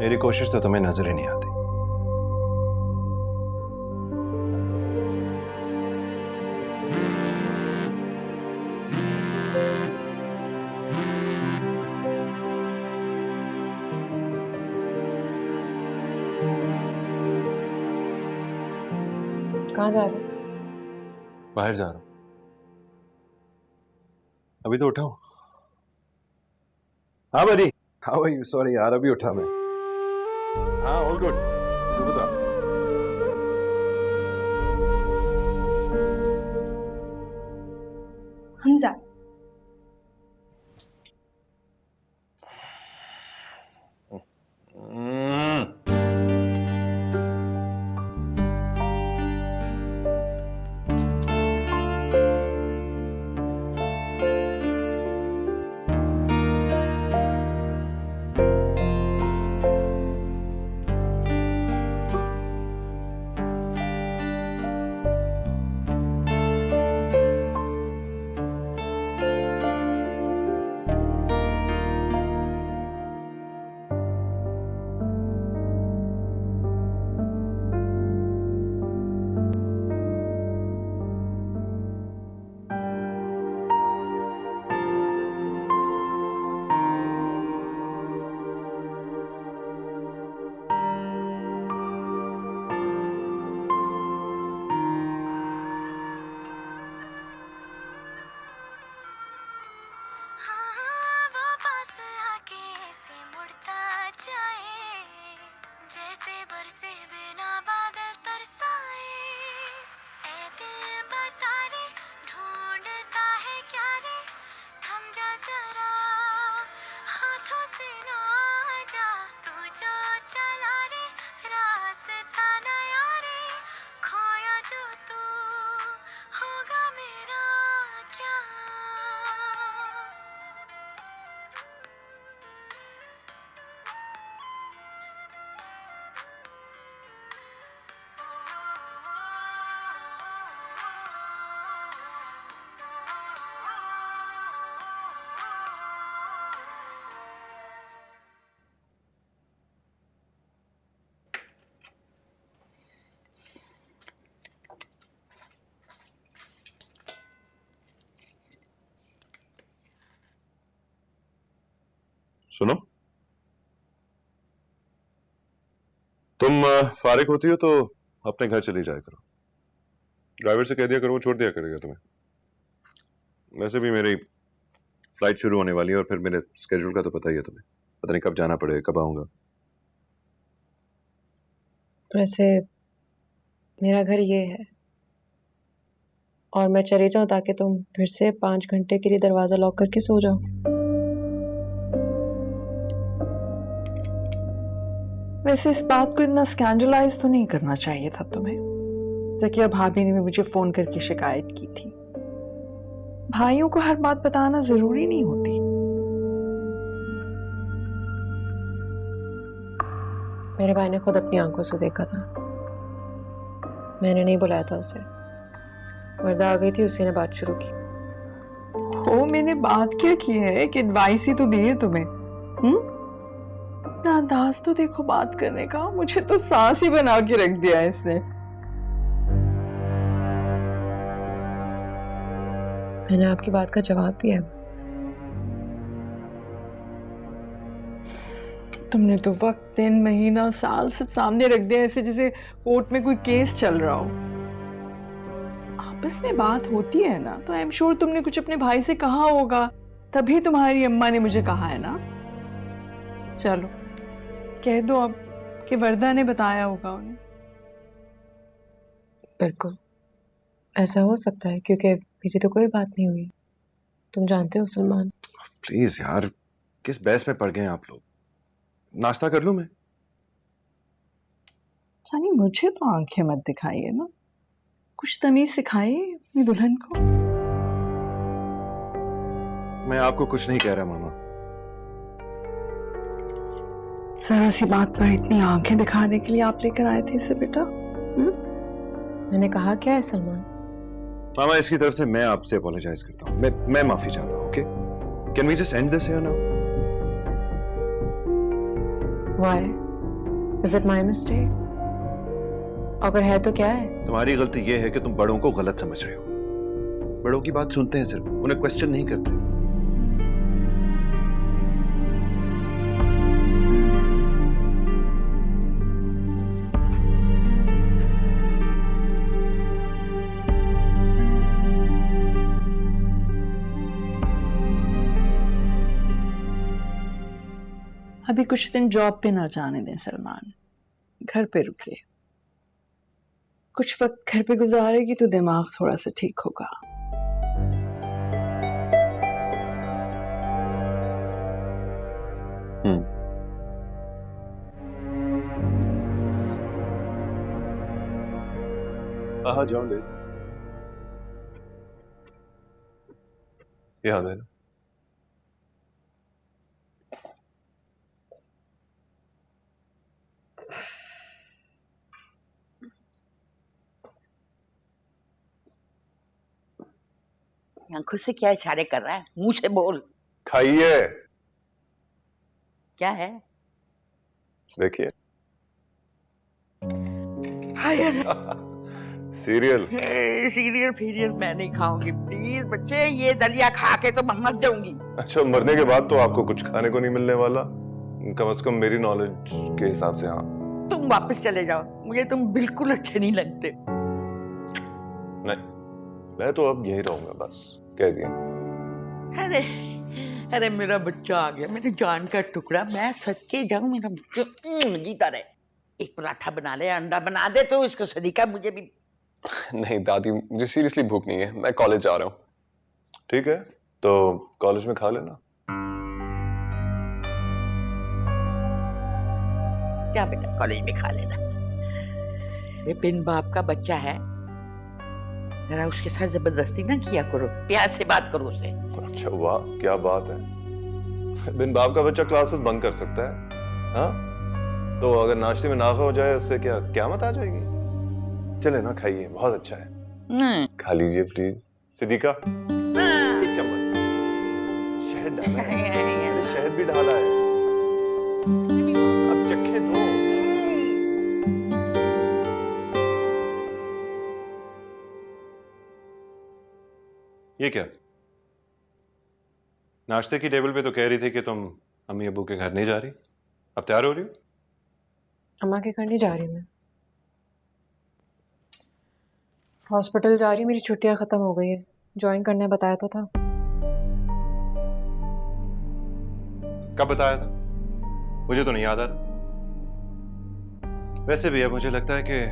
मेरी कोशिश तो तुम्हें नजर ही नहीं आती। कहाँ जा रहे हो? बाहर जा रहा हूं। अभी तो उठा हूं। हाँ बड़ी, हाउ आर यू? सॉरी यार, अभी उठा मैं। हाँ ऑल गुड, तू बता। हमजा, सुनो, तुम फारिग होती हो तो अपने घर चली जाया करो। ड्राइवर से कह दिया करो, वो छोड़ दिया करेगा तुम्हें। वैसे भी मेरी फ्लाइट शुरू होने वाली है और फिर मेरे स्केड्यूल का तो पता ही है तुम्हें। पता नहीं कब जाना पड़ेगा, कब आऊंगा। वैसे मेरा घर ये है और मैं चली जाऊं ताकि तुम फिर से 5 घंटे के लिए दरवाजा लॉक करके सो जाओ। वैसे इस बात को इतना स्कैंडलाइज तो नहीं करना चाहिए था तुम्हें। ज़किया भाभी ने भी मुझे फोन करके शिकायत की थी। भाइयों को हर बात बताना जरूरी नहीं होती। मेरे भाई ने खुद अपनी आंखों से देखा था, मैंने नहीं बुलाया था उसे। वर्दा आ गई थी, उसी ने बात शुरू की। ओ, मैंने बात क्या की है? एक एडवाइस ही तो दी है तुम्हें। अंदाज तो देखो बात करने का, मुझे तो सांस ही बना के रख दिया है इसने। मैंने आपकी बात का जवाब दिया है बस। तुमने तो वक्त, दिन, महीना, साल सब सामने रख दिया, ऐसे जैसे कोर्ट में कोई केस चल रहा हो। आपस में बात होती है ना, तो आई एम श्योर तुमने कुछ अपने भाई से कहा होगा, तभी तुम्हारी अम्मा ने मुझे कहा है ना। चलो कह दो अब कि वर्दा ने बताया होगा उन्हें। बिल्कुल ऐसा हो सकता है, क्योंकि मेरी तो कोई बात नहीं हुई। तुम जानते हो सलमान। प्लीज यार, किस बहस में पड़ गए हैं आप लोग? नाश्ता कर लूं मैं? यानी मुझे तो आंखें मत दिखाइए ना, कुछ तमीज सिखाइए अपनी दुल्हन को। मैं आपको कुछ नहीं कह रहा मामा। जरा सी बात पर इतनी आंखें दिखाने के लिए आप लेकर आए थे इसे बेटा? मैंने कहा क्या है सलमान? मामा, इसकी तरफ से मैं आपसे अपोलोजाइज करता हूँ। मैं माफी चाहता हूँ। Okay, can we just end this here now? Why? Is it my mistake? अगर है तो क्या है? तुम्हारी गलती यह है कि तुम बड़ों को गलत समझ रहे हो। बड़ों की बात सुनते हैं सिर्फ, उन्हें क्वेश्चन नहीं करते। अभी कुछ दिन जॉब पे ना जाने दें सलमान, घर पे रुके। कुछ वक्त घर पे गुजारेगी तो दिमाग थोड़ा सा ठीक होगा। हाँ जाओ ले, याद है ना? आंखों से क्या इशारे कर रहा है? मुंह से बोल। खाइए। क्या है? देखिए। सीरियल। सीरियल फीरियल मैं नहीं खाऊंगी, प्लीज बच्चे। ये दलिया खा के तो मैं मर जाऊंगी। अच्छा, मरने के बाद तो आपको कुछ खाने को नहीं मिलने वाला, कम से कम मेरी नॉलेज के हिसाब से। हाँ, तुम वापस चले जाओ, मुझे तुम बिल्कुल अच्छे नहीं लगते। नहीं, मैं तो अब यहीं रहूंगा, बस कह दिया। अरे अरे मेरा बच्चा आ गया, मेरी जान का टुकड़ा। मैं सच के जाऊं, मेरा बच्चा जीता रहे। एक पराठा बना ले, अंडा बना दे तो इसको सदीका मुझे भी। नहीं दादी, मुझे सीरियसली भूख नहीं है, मैं कॉलेज जा रहा हूँ। ठीक है, तो कॉलेज में खा लेना। क्या बेटा, कॉलेज में खा लेना। ये बिन बाप का बच्चा है, जरा उसके साथ जबरदस्ती ना किया करो, प्यार से बात करो उससे। अच्छा वाह, क्या बात है। बिन बाप का बच्चा क्लासेस बंक कर सकता है? हाँ, तो अगर नाश्ते में नाखा हो जाए उससे क्या क़यामत आ जाएगी? चले ना, खाइए, बहुत अच्छा है। खा लीजिए प्लीज। सिद्दीका, एक चम्मच शहद डाला है, शहद भी डाला है, अब चखे तो। ये क्या? नाश्ते की टेबल पे तो कह रही थी कि तुम अम्मी अब्बू के घर नहीं जा रही, अब तैयार हो रही हो? अम्मा के घर नहीं जा रही मैं, हॉस्पिटल जा रही हूँ। मेरी छुट्टियां खत्म हो गई है, ज्वाइन करने बताया तो था। कब बताया था? मुझे तो नहीं याद आ रहा। वैसे भी अब मुझे लगता है कि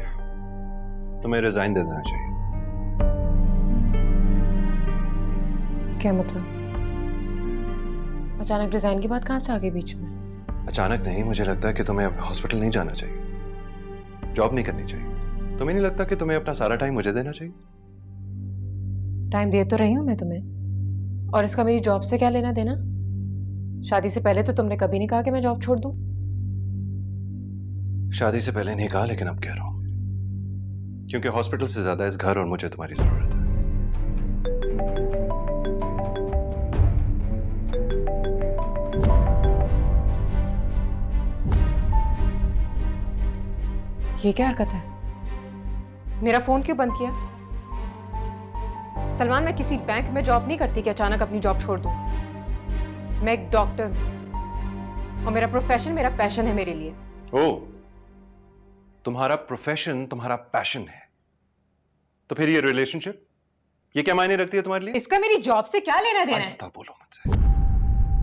तुम्हें रिजाइन दे देना चाहिए। क्या मतलब? अचानक रिजाइन की बात कहाँ से आ गई बीच में? अचानक नहीं, मुझे लगता है कि तुम्हें अब हॉस्पिटल नहीं जाना चाहिए, जॉब नहीं करनी चाहिए। तुम्हें नहीं लगता कि तुम्हें अपना सारा टाइम मुझे देना चाहिए? टाइम दे तो रही हूँ मैं तुम्हें, और इसका मेरी जॉब से क्या लेना देना? शादी से पहले तो तुमने कभी नहीं कहा कि मैं जॉब छोड़ दूं। शादी से पहले नहीं कहा, लेकिन अब कह रहा हूं, क्योंकि हॉस्पिटल से ज्यादा इस घर और मुझे तुम्हारी जरूरत है। ये क्या हरकत है? मेरा फोन क्यों बंद किया? सलमान, मैं किसी बैंक में जॉब नहीं करती कि अचानक अपनी जॉब छोड़ दूं। मैं एक डॉक्टर हूं और मेरा प्रोफेशन मेरा पैशन है मेरे लिए। ओ, तुम्हारा प्रोफेशन तुम्हारा पैशन है, तो फिर ये रिलेशनशिप, ये क्या मायने रखती है तुम्हारे लिए? इसका मेरी जॉब से क्या लेना देना है? आहिस्ता बोलो मुझसे।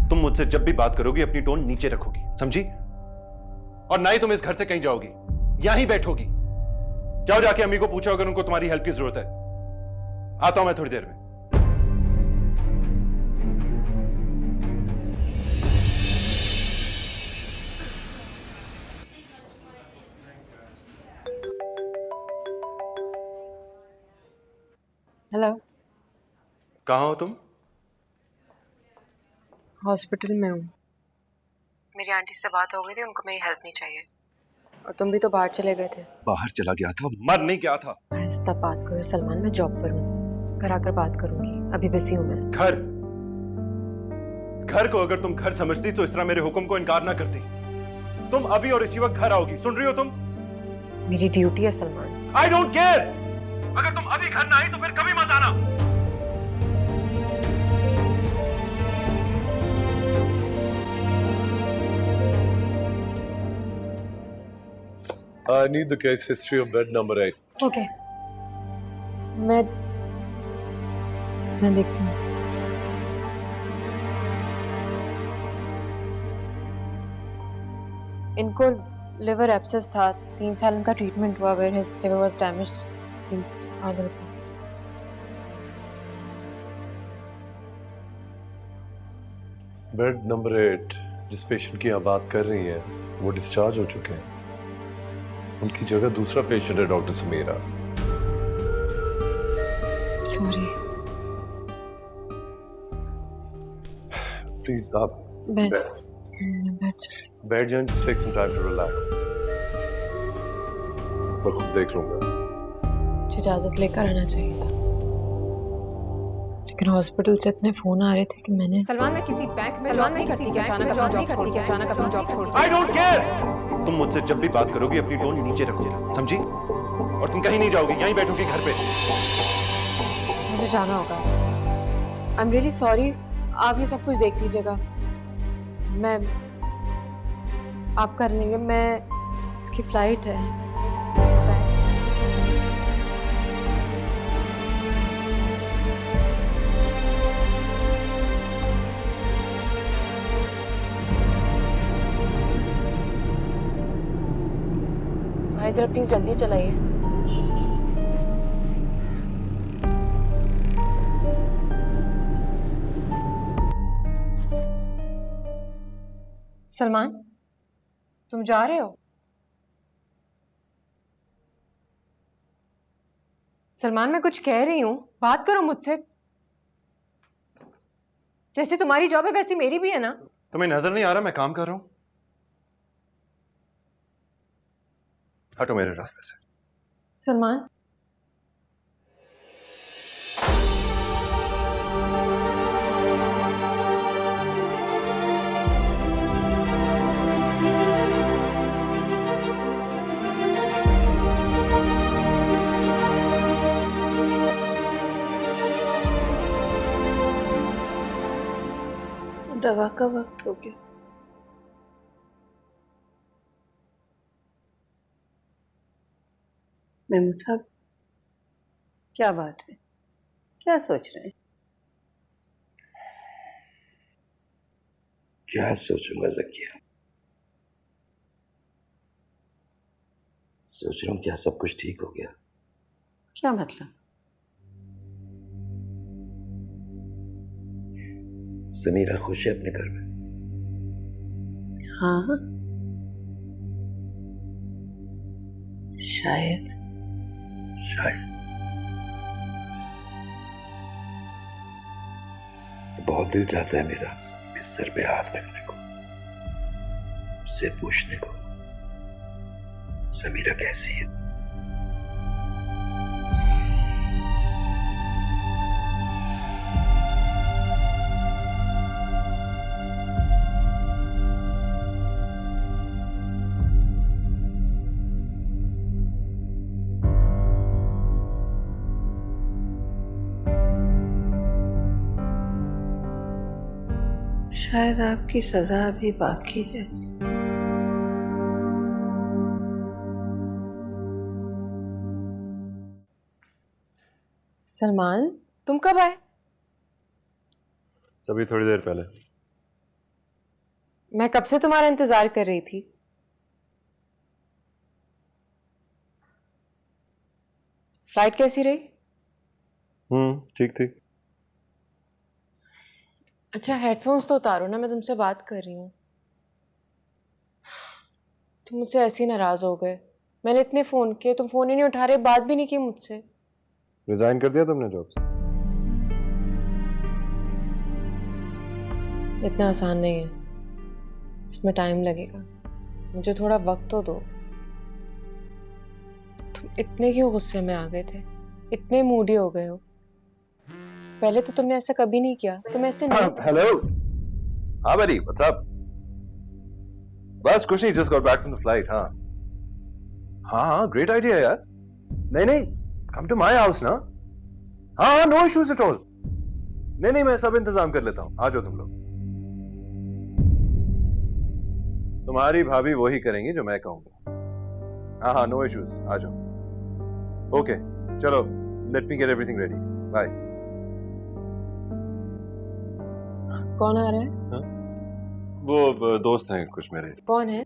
तुम मुझसे जब भी बात करोगी अपनी टोन नीचे रखोगी, समझी? और ना ही तुम इस घर से कहीं जाओगी, यहां ही बैठोगी। जाओ, जाके अम्मी को पूछो अगर उनको तुम्हारी हेल्प की जरूरत है। आता हूं मैं थोड़ी देर में। हेलो, कहां हो तुम? हॉस्पिटल में हूँ। मेरी आंटी से बात हो गई थी, उनको मेरी हेल्प नहीं चाहिए। और तुम भी तो बाहर चले गए थे। बाहर चला गया था, मर नहीं गया था। आहिस्ता बात करो सलमान, मैं जॉब पर हूँ, घर आकर बात करूंगी, अभी बिजी हूँ मैं। घर को अगर तुम घर समझती तो इस तरह मेरे हुक्म को इनकार ना करती। तुम अभी और इसी वक्त घर आओगी, सुन रही हो तुम? मेरी ड्यूटी है सलमान। I don't care. अगर तुम अभी घर ना आई तो फिर कभी मत आना। I need the case history of bed number 8. Okay, मैं देखती हूँ। इनको लिवर एब्सेस था, 3 साल उनका ट्रीटमेंट हुआ, where his liver was damaged. These are the reports. Bed number 8 जिस पेशेंट की आप बात कर रही हैं वो डिस्चार्ज हो चुके हैं। उनकी जगह दूसरा पेशेंट है डॉक्टर समीरा। सॉरी, प्लीज आप मैं बैठ बैठ सकती बैठ जाएं, just take some time to relax। मैं खुद देख लूंगा। मुझे इजाजत लेकर आना चाहिए था, लेकिन हॉस्पिटल से इतने फोन आ रहे थे कि मैंने सलमान मैं किसी बैंक में जॉब नहीं करती कि अचानक अपनी जॉब छोड़ के अचानक अपनी जॉब छोड़ आई डोंट केयर। तुम मुझसे जब भी बात करोगी अपनी टोन नीचे रखोगी, समझी? और तुम कहीं नहीं जाओगी, यहीं बैठोगी घर पे। मुझे जाना होगा। आई एम रियली सॉरी, आप ये सब कुछ देख लीजिएगा, मैं आप कर लेंगे। मैं उसकी फ्लाइट है। भाई जरा प्लीज जल्दी चलाइए। सलमान, तुम जा रहे हो? सलमान, मैं कुछ कह रही हूं, बात करो मुझसे। जैसे तुम्हारी जॉब है वैसे मेरी भी है ना। तुम्हें नजर नहीं आ रहा मैं काम कर रहा हूं? हटो मेरे रास्ते से। सलमान, दवा का वक्त हो गया। मेमू साहब, क्या बात है? क्या सोच रहे हैं? क्या सोचूंगा ज़किया? सोच रहा हूँ क्या सब कुछ ठीक हो गया? क्या मतलब? समीरा खुश है अपने घर में? हाँ, शायद शायद। बहुत दिल चाहता है मेरा उसके सर पे हाथ रखने को, उससे पूछने को समीरा कैसी है। शायद आपकी सजा अभी बाकी है। सलमान, तुम कब आए? सभी थोड़ी देर पहले। मैं कब से तुम्हारा इंतजार कर रही थी। फ्लाइट कैसी रही? ठीक थी। अच्छा, हेडफोन्स तो उतारो ना, मैं तुमसे बात कर रही हूँ। तुम मुझसे ऐसे ही नाराज हो गए। मैंने इतने फोन किए, तुम फोन ही नहीं उठा रहे, बात भी नहीं की मुझसे। रिजाइन कर दिया तुमने जॉब से? इतना आसान नहीं है, इसमें टाइम लगेगा। मुझे थोड़ा वक्त तो दो। तुम इतने क्यों गुस्से में आ गए थे? इतने मूडी हो गए हो? पहले तो तुमने ऐसा कभी नहीं किया। तुम ऐसे नहीं। हेलो। हाँ बड़ी, व्हाट्स अप? बस कुछ नहीं, just got back from the flight. हाँ हाँ, ग्रेट आइडिया यार. नहीं नहीं, कम टू माय हाउस ना. हाँ, नो इश्यूज एट ऑल. नहीं नहीं, मैं सब इंतजाम कर लेता हूँ. आ जाओ तुम लोग. तुम्हारी भाभी वही करेंगी जो मैं कहूंगा. हाँ हाँ, नो इश्यूज. आ जाओ. ओके, चलो, let me get everything ready. Bye. कौन आ रहा है? वो दोस्त हैं कुछ मेरे. कौन है?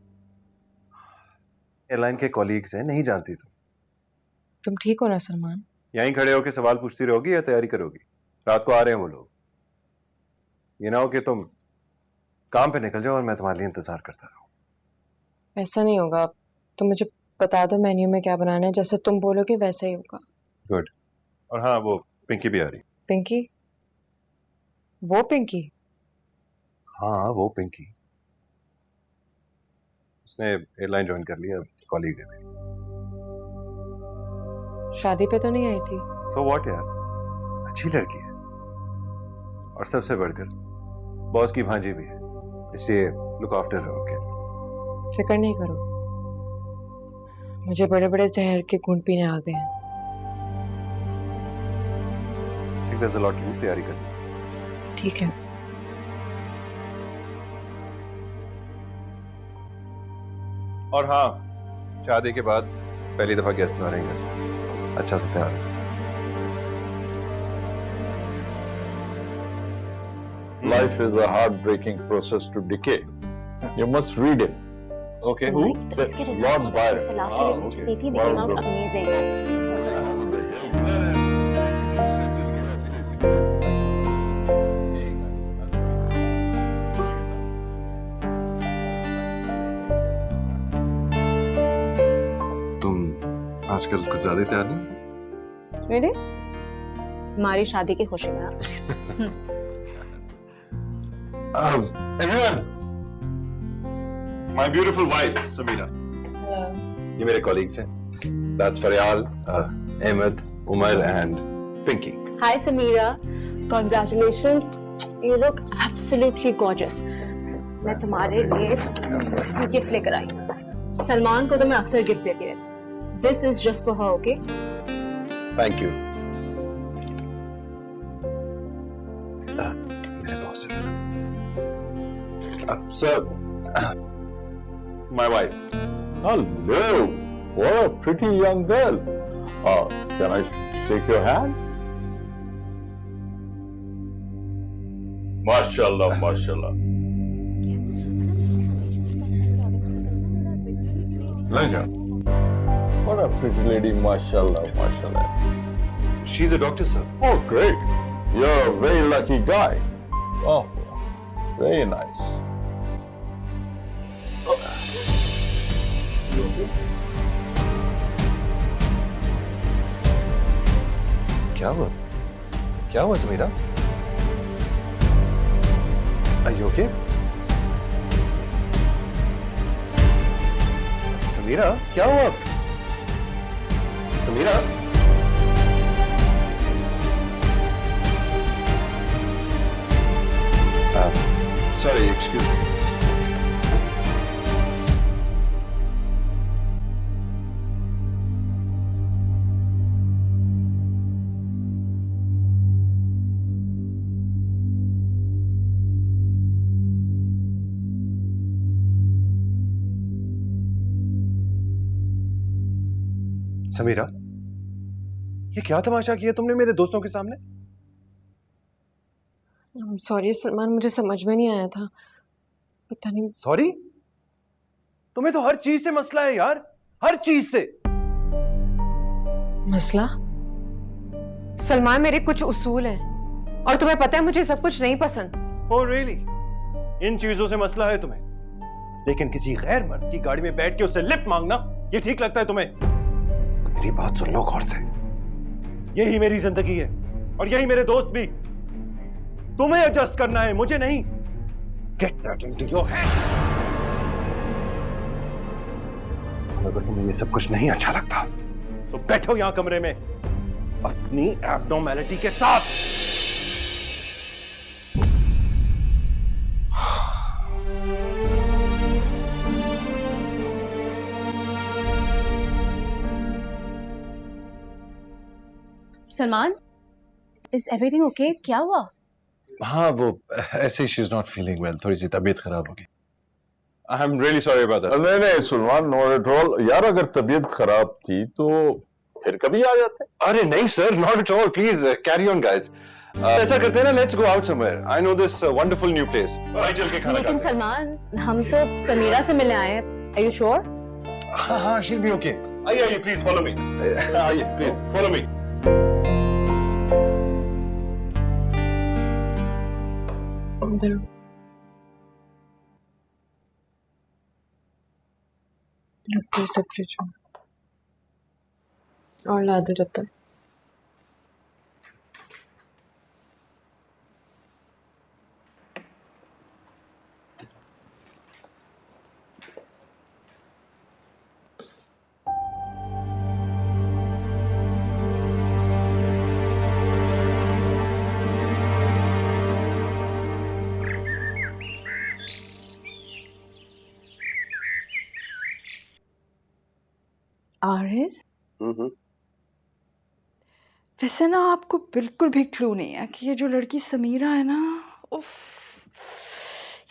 एयरलाइन के कॉलीग्स हैं. नहीं जानती तुम ठीक हो ना सलमान? यहीं खड़े होकर सवाल पूछती रहोगी या तैयारी करोगी? रात को आ रहे हैं वो लोग. ये ना हो कि तुम काम पे निकल जाओ और मैं तुम्हारे लिए इंतजार करता रहूं. ऐसा नहीं होगा. तुम मुझे बता दो मेन्यू में क्या बनाना है, जैसे तुम बोलोगे वैसा ही होगा. गुड. और हाँ, वो पिंकी भी आ रही. पिंकी? वो पिंकी? हाँ, वो पिंकी. उसने एयरलाइन ज्वाइन कर लिया. कॉलीग है मेरी. शादी पे तो नहीं आई थी? सो व्हाट यार, अच्छी लड़की है. और सबसे बढ़कर बॉस की भांजी भी है, इसलिए लुक आफ्टर हर. ओके, फिक्र नहीं करो. मुझे बड़े बड़े जहर के घूंट पीने आ गए हैं. Think there is a lot to. तैयारी कर. ठीक है. और हाँ, शादी के बाद पहली दफा गेस्ट आ रहे हैं. अच्छा से तैयार. Life is a heartbreaking process to decay. You must read it. Okay. Who? इसके Lord Byron. last time we watched CT, they came out amazing. आजकल कुछ ज्यादा तैयार नहीं? मेरे हमारी शादी की खुशी में. Everyone, my beautiful wife Samira. ये मेरे colleagues हैं. That's Faryal, Ahmed, Umar and Pinky. Hi Samira, congratulations. You look absolutely gorgeous. मैं तुम्हारे लिए गिफ्ट लेकर आई. सलमान को तो मैं अक्सर गिफ्ट देती रहती. This is just for her, okay? Thank you. मेरे boss हैं. Sir, my wife. Hello. What a pretty young girl. Can I shake your hand? Mashallah, mashallah. Pleasure. What a pretty lady, mashallah, mashallah. She's a doctor, sir. Oh, great. You're a very lucky guy. Oh, very nice. क्या हुआ? क्या हुआ Samira? Are you okay? Samira, क्या हुआ? Samira? Sorry, excuse me. Samira, ये क्या तमाशा किया तुमने मेरे दोस्तों के सामने? सॉरी सलमान, मुझे समझ में नहीं आया था. पता नहीं. सॉरी? तुम्हें तो हर चीज से मसला है यार, हर चीज से. मसला? सलमान, मेरे कुछ उसूल हैं और तुम्हें पता है मुझे सब कुछ नहीं पसंद. Oh really? इन चीजों से मसला है तुम्हें, लेकिन किसी गैर मर्द की गाड़ी में बैठ के उससे लिफ्ट मांगना ये ठीक लगता है तुम्हें? मेरी बात सुन लो गौर से. यही मेरी जिंदगी है और यही मेरे दोस्त भी. तुम्हें एडजस्ट करना है, मुझे नहीं. Get that into your head. अगर तुम्हें ये सब कुछ नहीं अच्छा लगता तो बैठो यहां कमरे में अपनी एब्नॉर्मैलिटी के साथ. Salman, is everything okay? क्या हुआ? हाँ, वो ऐसे she is not feeling well, थोड़ी सी तबीयत खराब हो गई। I am really sorry about that. नहीं नहीं सलमान, नॉट एट ऑल यार, अगर तबीयत खराब थी तो फिर कभी आ जाते। अरे नहीं sir, not at all, please carry on guys. ऐसा करते हैं ना, let's go out somewhere, I know this wonderful new place. चल के खाना लेकिन खाते हैं। सलमान, हम तो समीरा से मिलने आए हैं। Are you sure? हाँ हाँ, शी विल बी ओके। आइए आइए, प्लीज फॉलो मी। आइए प्लीज फॉलो मी। रखते सब फ्रिज में और ला दो जब तक। आरिस, वैसे ना आपको बिल्कुल भी क्लू नहीं है कि ये जो लड़की समीरा है ना, उफ,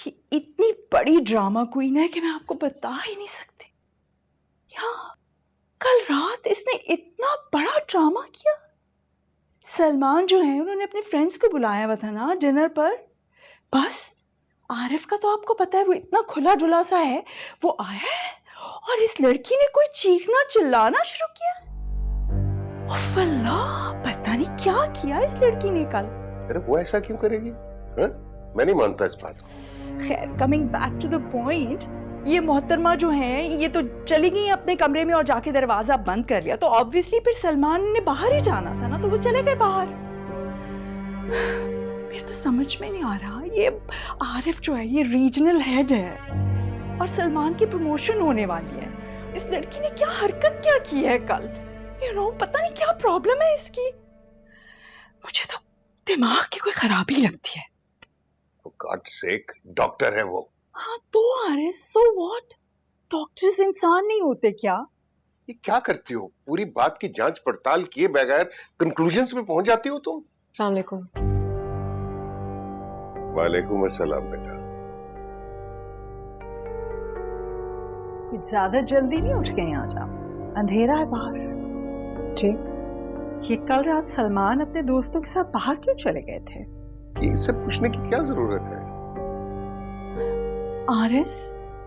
ये इतनी बड़ी ड्रामा क्वीन है कि मैं आपको बता ही नहीं सकती। यार, कल रात इसने इतना बड़ा ड्रामा किया। सलमान जो है उन्होंने अपने फ्रेंड्स को बुलाया हुआ था ना डिनर पर। बस आरिफ का तो आपको पता है वो इतना खुला डुला सा है, वो आया है और इस लड़की ने कोई चीखना चिल्लाना शुरू किया। उफ़ अल्लाह, पता नहीं क्या किया इस लड़की ने कल। अरे वो ऐसा क्यों करेगी? हाँ? मैं नहीं मानता इस बात को। खैर, coming back to the point, ये मोहतरमा जो है ये तो चली गई अपने कमरे में और जाके दरवाजा बंद कर लिया। तो ऑब्वियसली फिर सलमान ने बाहर ही जाना था ना, तो वो चले गए बाहर। मेरे तो समझ में नहीं आ रहा, ये आरिफ जो है ये रीजनल हेड है और सलमान की प्रमोशन होने वाली है। इस लड़की ने क्या हरकत क्या की है कल, पता नहीं क्या प्रॉब्लम है इसकी। मुझे तो दिमाग की कोई खराबी लगती है। गॉड सेक, डॉक्टर है वो। हाँ तो आरिस, सो व्हाट? डॉक्टर्स इंसान नहीं होते क्या? ये क्या करती हो? पूरी बात की जांच पड़ताल किए बगैर कंक्लूजन्स में पहुंच जाती हो तुम। अस्सलाम वालेकुम। वालेकुम अस्सलाम बेटा। कुछ ज्यादा जल्दी नहीं उठ गए आज आप? अंधेरा है बाहर। जी, ये कल रात सलमान अपने दोस्तों के साथ बाहर क्यों चले गए थे? ये सब पूछने की क्या जरूरत है? आरिस,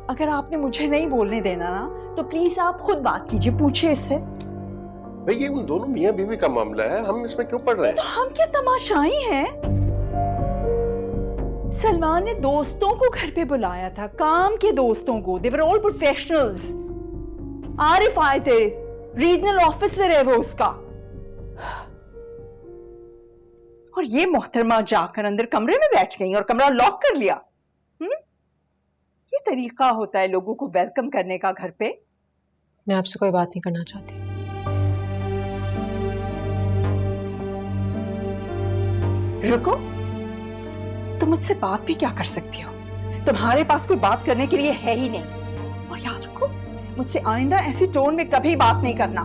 अगर आपने मुझे नहीं बोलने देना ना तो प्लीज आप खुद बात कीजिए, पूछिए इससे। भाई ये उन दोनों मियां बीवी का मामला है, हम इसमें क्यों पड़ रहे हैं? तो हम क्या तमाशाई हैं? सलमान ने दोस्तों को घर पे बुलाया था, काम के दोस्तों को। दे वर ऑल प्रोफेशनल्स। आरिफ आए थे, रीजनल ऑफिसर है वो उसका। और ये मोहतरमा जाकर अंदर कमरे में बैठ गई और कमरा लॉक कर लिया। ये तरीका होता है लोगों को वेलकम करने का घर पे? मैं आपसे कोई बात नहीं करना चाहती। रुको, तुम मुझसे बात भी क्या कर सकती हो? तुम्हारे पास कोई बात करने के लिए है ही नहीं। और याद रखो, मुझसे आइंदा ऐसी टोन में कभी बात नहीं करना।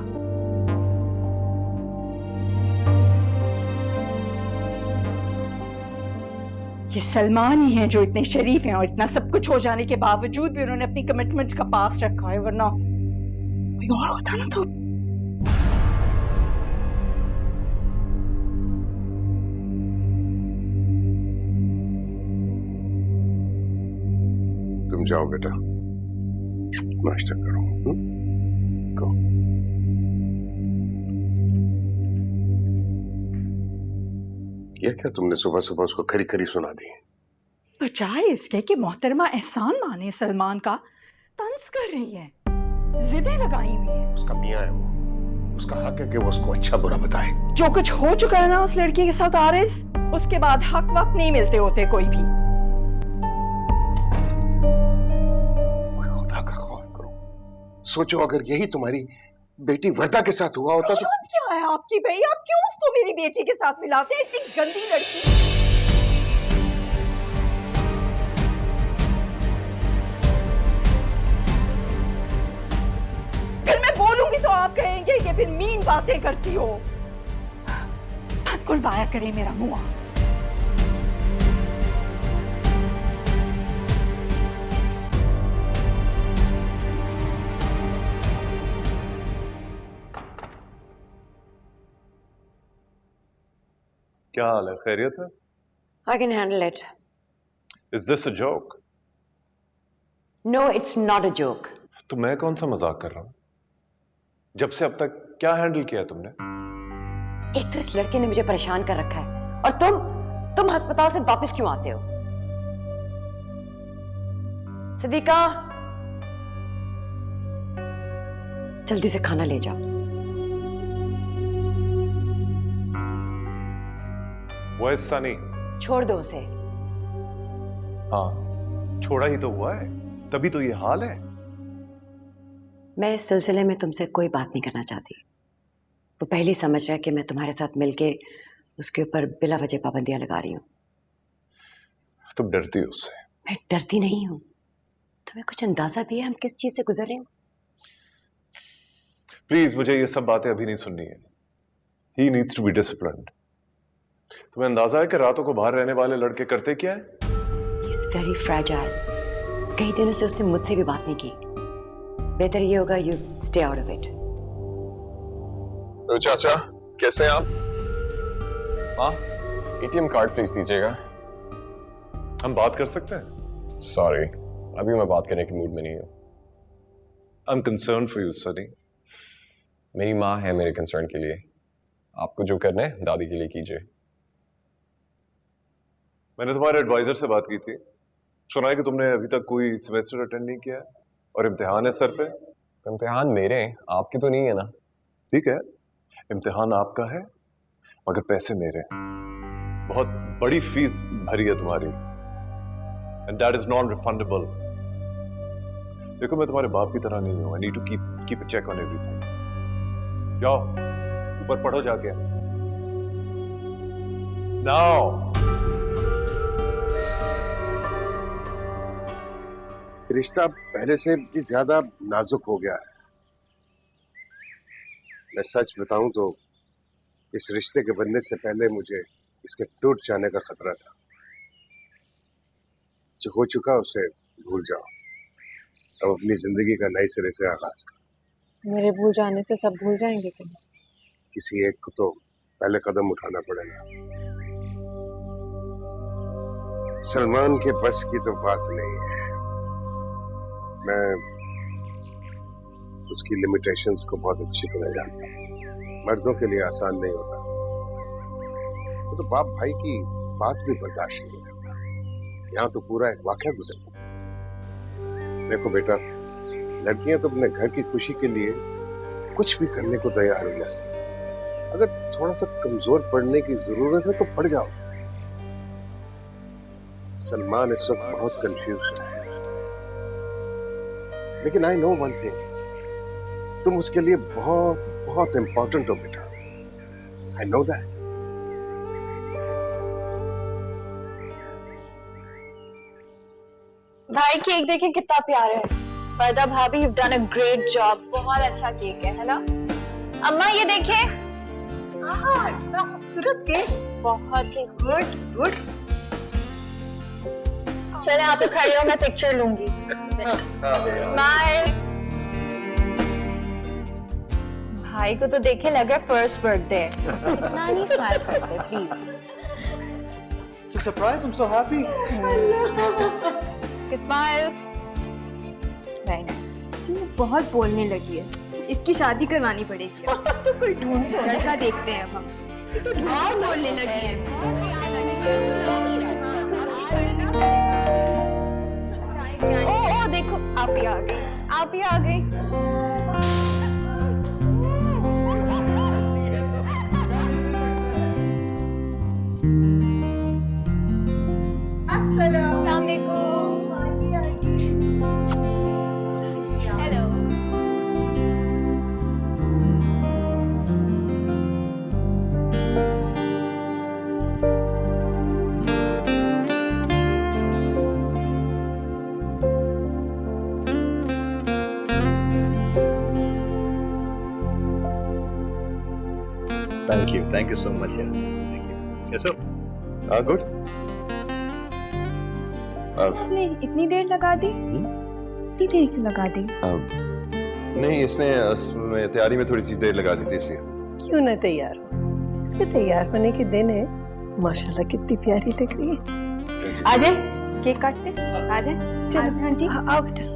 ये सलमान ही हैं जो इतने शरीफ हैं और इतना सब कुछ हो जाने के बावजूद भी उन्होंने अपनी कमिटमेंट का पास रखा है, वरना कोई और होता ना तो। तुम जाओ बेटा, नाश्ता करो। गो। ये क्या तुमने सुबह सुबह उसको खरी खरी सुना दी? बजाय इसके कि मोहतरमा एहसान माने सलमान का, तंज कर रही है, जिदें लगाई हुई है। उसका मियां है वो, उसका हक है कि वो उसको अच्छा बुरा बताए। जो कुछ हो चुका है ना उस लड़की के साथ आरिस, उसके बाद हक वक्त नहीं मिलते होते कोई भी। खुदा का खौफ करो। सोचो अगर यही तुम्हारी बेटी वर्दा के साथ हुआ होता तो। क्या है आपकी भाई, आप क्यों उसको मेरी बेटी के साथ मिलाते हैं? इतनी गंदी लड़की। फिर मैं बोलूंगी तो आप कहेंगे कि फिर मीन बातें करती हो। खुलवाया करे मेरा मुंह। क्या हाल है? खैरियत है? I can handle it. Is this a joke? No, it's not a joke. तो मैं कौन सा मजाक कर रहा हूं? जब से अब तक क्या हैंडल किया तुमने? एक तो इस लड़के ने मुझे परेशान कर रखा है, और तुम अस्पताल से वापस क्यों आते हो? सदीका, जल्दी से खाना ले जाओ। वो है सनी। छोड़ दो उसे। हाँ, छोड़ा ही तो हुआ है, तभी तो ये हाल है। मैं इस सिलसिले में तुमसे कोई बात नहीं करना चाहती। वो पहले ही समझ रहा है कि मैं तुम्हारे साथ मिलके उसके ऊपर बिला वजह पाबंदियां लगा रही हूँ। तुम डरती हो उससे? मैं डरती नहीं हूँ। तुम्हें कुछ अंदाजा भी है हम किस चीज से गुजर रहे हैं? प्लीज, मुझे ये सब बातें अभी नहीं सुननी है। He needs to be disciplined. तुम्हें अंदाजा है कि रातों को बाहर रहने वाले लड़के करते क्या है? He's very fragile. कई दिनों से उसने मुझसे भी बात नहीं की। बेहतर ये होगा you stay out of it. तो चाचा, कैसे हैं आप? हाँ, ATM कार्ड प्लीज दीजिएगा। हम बात कर सकते हैं? सॉरी, अभी मैं बात करने के मूड में नहीं हूँ। I'm concerned for you, Sunny. मेरी माँ है मेरे कंसर्न के लिए। आपको जो करना है दादी के लिए कीजिए। मैंने तुम्हारे एडवाइजर से बात की थी। सुना है कि तुमने अभी तक कोई सेमेस्टर अटेंड नहीं किया है और इम्तिहान है सर पे। तो इम्तिहान मेरे हैं, आपके तो नहीं है ना? ठीक है, इम्तिहान आपका है मगर पैसे मेरे हैं। बहुत बड़ी फीस भरी है तुम्हारी, and that is non refundable. देखो, मैं तुम्हारे बाप की तरह नहीं हूं। I need to keep a check on everything. जाओ ऊपर पढ़ो जाके। नाउ रिश्ता पहले से भी ज्यादा नाजुक हो गया है। मैं सच बताऊं तो इस रिश्ते के बनने से पहले मुझे इसके टूट जाने का खतरा था। जो हो चुका उसे भूल जाओ। अब अपनी जिंदगी का नए सिरे से आगाज करो। मेरे भूल जाने से सब भूल जाएंगे क्या? किसी एक को तो पहले कदम उठाना पड़ेगा। सलमान के बस की तो बात नहीं है। मैं उसकी लिमिटेशंस को बहुत अच्छी तरह जानता हूँ। मर्दों के लिए आसान नहीं होता। वो तो बाप भाई की बात भी बर्दाश्त नहीं करता। यहाँ तो पूरा एक वाकया गुजर गया। देखो बेटा, लड़कियां तो अपने घर की खुशी के लिए कुछ भी करने को तैयार हो जाती हैं। अगर थोड़ा सा कमजोर पड़ने की जरूरत है तो पड़ जाओ। सलमान इस वक्त बहुत कंफ्यूज्ड है, लेकिन आई नो वन थिंग, तुम उसके लिए बहुत बहुत इंपॉर्टेंट हो बेटा। I know that. भाई केक देखें कितना प्यारा है। फरदा भाभी, you've done a great job. बहुत अच्छा केक है ना? अम्मा ये देखें। इतना खूबसूरत केक। बहुत ही गुड। चले आप लोग खड़े हो, मैं पिक्चर लूंगी। स्माइल। भाई को तो देखे लग रहा है फर्स्ट बर्थडे। इतना नहीं स्माइल करते please. It's a surprise. I'm so happy. Smile. Very nice. बहुत बोलने लगी है, इसकी शादी करवानी पड़ेगी। तो कोई ढूंढ दो। लड़का देखते हैं अब हम। बहुत बोलने लगी है। ओ देखो, आप ही आ गई। अस्सलाम वालेकुम। Hello. Thank you so much. Yeah. Thank you. Good. आपने इतनी देर लगा दी? इतनी देर क्यों लगा दी? नहीं, इसने तैयारी में थोड़ी सी देर लगा दी थी इसलिए। क्यों ना तैयार हो? इसके तैयार होने के दिन है। माशाल्लाह कितनी प्यारी लग रही है। आ जाए, केक काटते। आ जाए। चलो आंटी। आओ बेटा।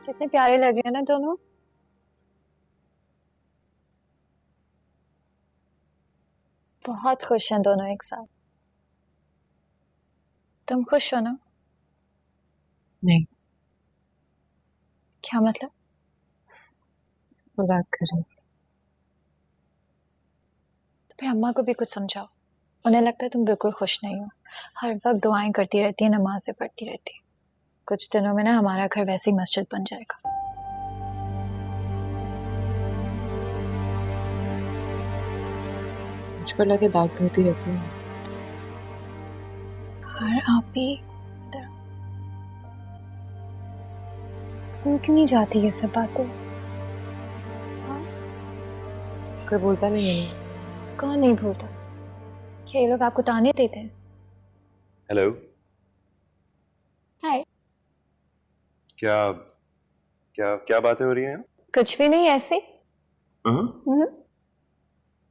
कितने प्यारे लग रहे हैं ना दोनों। बहुत खुश हैं दोनों एक साथ। तुम खुश हो ना? नहीं। क्या मतलब? मजाक कर रही हूँ। तो फिर अम्मा को भी कुछ समझाओ। उन्हें लगता है तुम बिल्कुल खुश नहीं हो, हर वक्त दुआएं करती रहती है, नमाज़ें पढ़ती रहती है। कुछ दिनों में ना हमारा घर वैसी मस्जिद बन जाएगा। मुझ पर लगे दाग धोती रहती है। और आप भी क्यों नहीं जाती ये सब बातें? कोई बोलता नहीं है। कौन नहीं भूलता? क्या ये लोग आपको ताने देते हैं? हेलो। हाय। क्या क्या क्या बातें हो रही हैं? कुछ भी नहीं, ऐसे।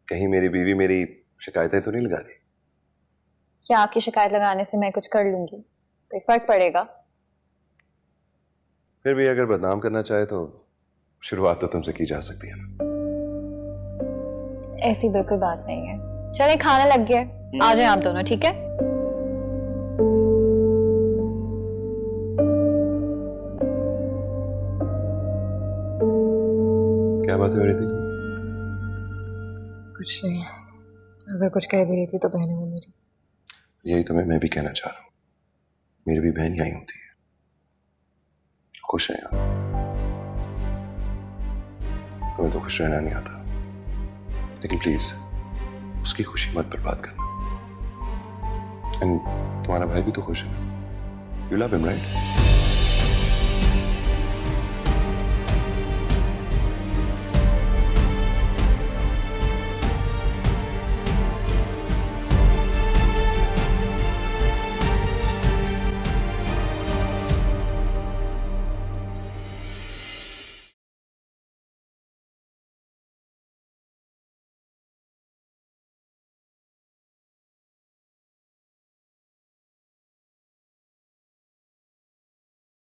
कहीं मेरी बीवी मेरी शिकायतें तो नहीं लगा रही? क्या आपकी शिकायत लगाने से मैं कुछ कर लूंगी? कोई फर्क पड़ेगा? फिर भी अगर बदनाम करना चाहे तो शुरुआत तो तुमसे की जा सकती है ना। ऐसी बिल्कुल बात नहीं है। चले, खाना लग गया है, आ जाए आप दोनों, ठीक है? क्या बात हो रही थी? कुछ नहीं। अगर कुछ कह भी रही थी तो बहन है वो मेरी। यही तो मैं भी कहना चाह रहा हूँ। मेरी भी बहन यही होती है। खुश है आप। तुम्हें तो खुश रहना नहीं आता, लेकिन प्लीज उसकी खुशी मत बर्बाद करना। एंड तुम्हारा भाई भी तो खुश है ना? You love him, right?